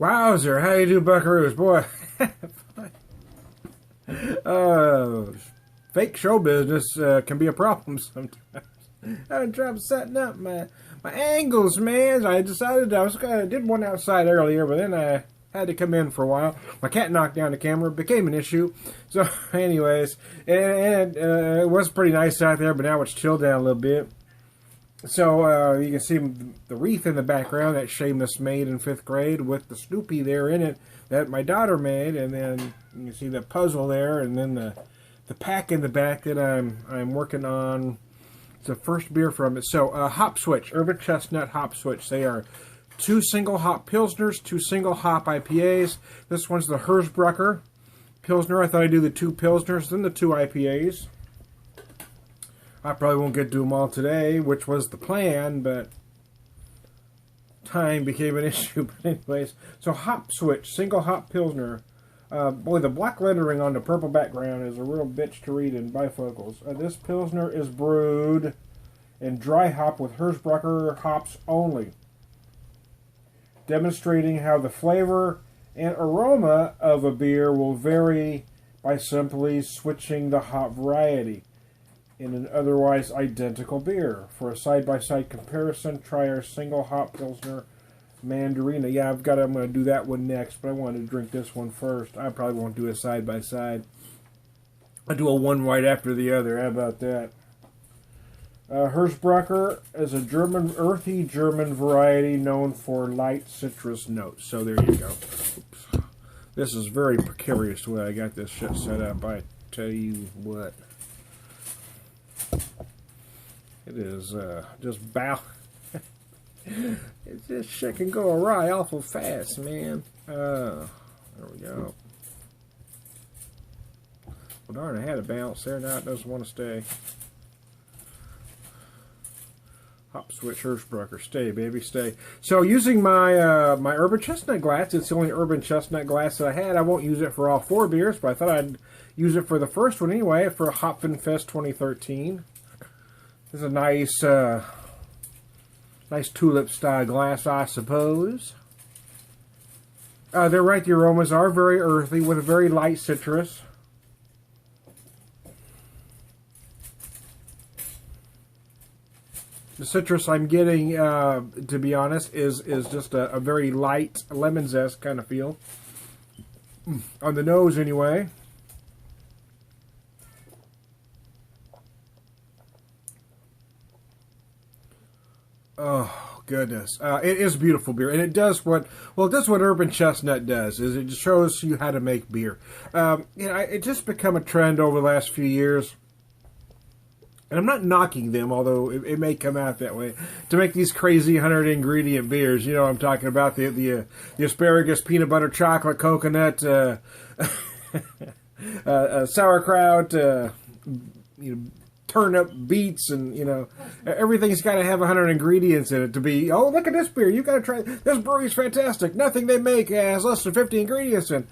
Wowzer, how you do, buckaroos? Boy, uh, fake show business can be a problem sometimes. I'm trying setting up my angles, man. I decided I was did one outside earlier, but then I had to come in for a while. My cat knocked down the camera. It became an issue. So, anyways, and it was pretty nice out there, but now it's chilled down a little bit. So, you can see the wreath in the background that Seamus made in 5th grade with the Snoopy there in it that my daughter made. And then you can see the puzzle there, and then the pack in the back that I'm working on. It's the first beer from it. So, Hopswitch, Urban Chestnut Hopswitch. They are 2 single hop Pilsners, 2 single hop IPAs. This one's the Hersbrucker Pilsner. I thought I'd do the 2 Pilsners, then the 2 IPAs. I probably won't get to them all today, which was the plan, but time became an issue. But anyways, so Hopswitch, single hop Pilsner. Boy, the black lettering on the purple background is a real bitch to read in bifocals. This Pilsner is brewed in dry hop with Hersbrucker hops only, demonstrating how the flavor and aroma of a beer will vary by simply switching the hop variety in an otherwise identical beer. For a side-by-side comparison, try our single hop Pilsner Mandarina. Yeah, I'm going to do that one next, but I wanted to drink this one first. I probably won't do a side-by-side. I'll do a one right after the other. How about that? Hersbrucker is a earthy German variety known for light citrus notes. So there you go. Oops. This is very precarious the way I got this shit set up. I tell you what. It is just bow. This shit can go awry awful fast, man. There we go. Well, darn, I had a bounce there. Now it doesn't want to stay. Hopswitch Hersbrucker, stay, baby, stay. So using my my Urban Chestnut glass, it's the only Urban Chestnut glass that I had. I won't use it for all 4 beers, but I thought I'd use it for the first one anyway, for Hopfenfest 2013. This is a nice, nice tulip-style glass, I suppose. They're right, the aromas are very earthy with a very light citrus. The citrus I'm getting, to be honest, is just a very light lemon zest kind of feel. On the nose, anyway. Oh, goodness. It is beautiful beer. And it does what, well, it does what Urban Chestnut does, is it just shows you how to make beer. You know, it's just become a trend over the last few years. And I'm not knocking them, although it may come out that way, to make these crazy 100-ingredient beers. You know what I'm talking about, the asparagus, peanut butter, chocolate, coconut, sauerkraut, you know, turnip, beets, and, you know, everything's got to have 100 ingredients in it to be, oh, look at this beer, you got to try, this brewery's fantastic, nothing they make has less than 50 ingredients in.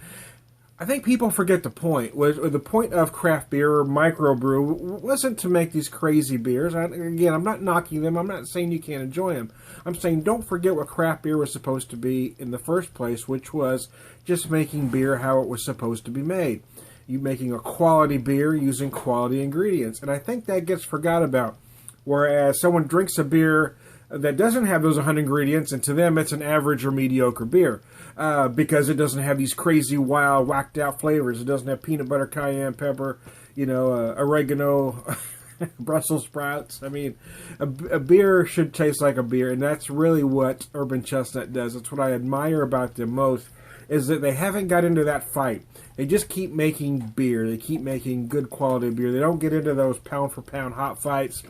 I think people forget the point. The point of craft beer or microbrew wasn't to make these crazy beers. Again, I'm not knocking them. I'm not saying you can't enjoy them. I'm saying don't forget what craft beer was supposed to be in the first place, which was just making beer how it was supposed to be made. You making a quality beer using quality ingredients. And I think that gets forgot about. Whereas someone drinks a beer that doesn't have those 100 ingredients, and to them it's an average or mediocre beer. Because it doesn't have these crazy, wild, whacked out flavors. It doesn't have peanut butter, cayenne pepper, you know, oregano, Brussels sprouts. I mean, a beer should taste like a beer, and that's really what Urban Chestnut does. That's what I admire about them most, is that they haven't got into that fight. They just keep making beer. They keep making good quality beer. They don't get into those pound-for-pound hot fights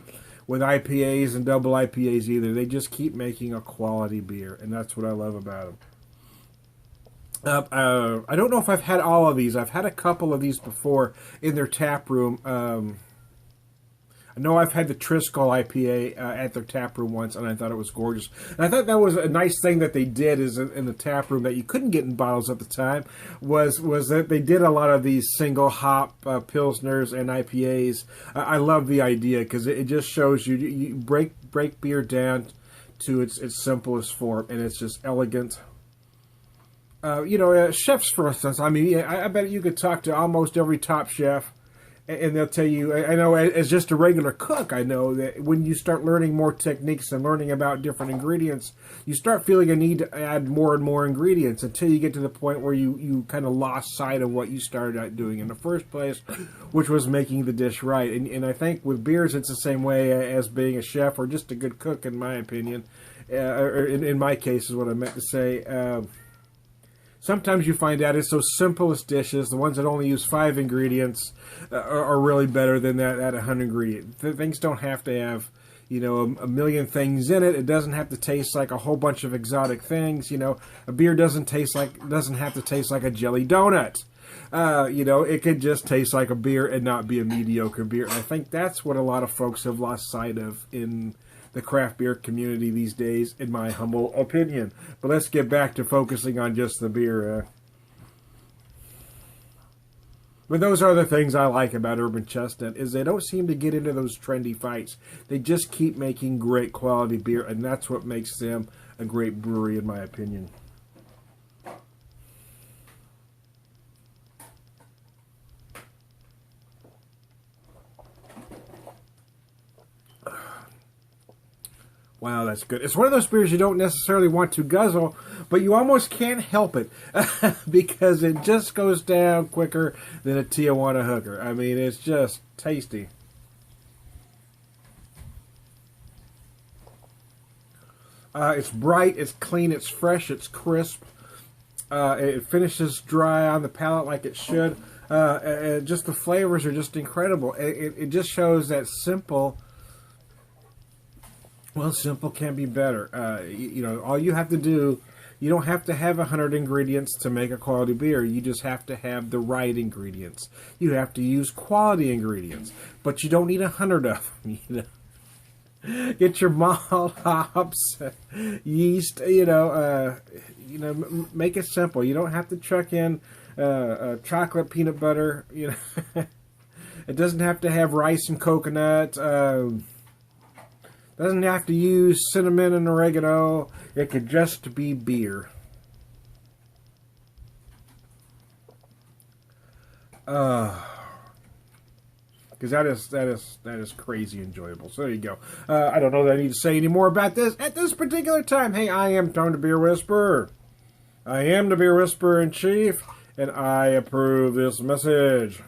with IPAs and double IPAs either. They just keep making a quality beer, and that's what I love about them. I don't know if I've had all of these. I've had a couple of these before in their tap room. I know I've had the Triskel IPA at their tap room once, and I thought it was gorgeous. And I thought that was a nice thing that they did is in the tap room that you couldn't get in bottles at the time was that they did a lot of these single hop Pilsners and IPAs. I love the idea because it just shows you break beer down to its simplest form, and it's just elegant. Chefs, for instance. I mean, I bet you could talk to almost every top chef, and they'll tell you. I know, as just a regular cook, I know that when you start learning more techniques and learning about different ingredients, you start feeling a need to add more and more ingredients until you get to the point where you kind of lost sight of what you started out doing in the first place, which was making the dish right. And I think with beers, it's the same way as being a chef or just a good cook, in my opinion. Or in my case, is what I meant to say. Sometimes you find out it's those simplest dishes, the ones that only use 5 ingredients, are really better than that 100 ingredient. Things don't have to have, a million things in it. It doesn't have to taste like a whole bunch of exotic things. A beer doesn't have to taste like a jelly donut. It could just taste like a beer and not be a mediocre beer. And I think that's what a lot of folks have lost sight of in the craft beer community these days, in my humble opinion. But let's get back to focusing on just the beer. But those are the things I like about Urban Chestnut, is they don't seem to get into those trendy fights. They just keep making great quality beer, and that's what makes them a great brewery, in my opinion. Wow, that's good. It's one of those beers you don't necessarily want to guzzle, but you almost can't help it because it just goes down quicker than a Tijuana hooker. I mean, it's just tasty. It's bright, it's clean, it's fresh, it's crisp. It finishes dry on the palate like it should. And just the flavors are just incredible. It just shows that simple... Well, simple can be better. All you have to do, you don't have to have 100 ingredients to make a quality beer. You just have to have the right ingredients. You have to use quality ingredients, but you don't need 100 of them. Get your malt, hops, yeast. Make it simple. You don't have to chuck in chocolate, peanut butter. It doesn't have to have rice and coconut. Doesn't have to use cinnamon and oregano. It could just be beer. Because that is crazy enjoyable. So there you go. I don't know that I need to say any more about this at this particular time. Hey, I am Tone the Beer Whisperer. I am the Beer Whisperer in Chief, and I approve this message.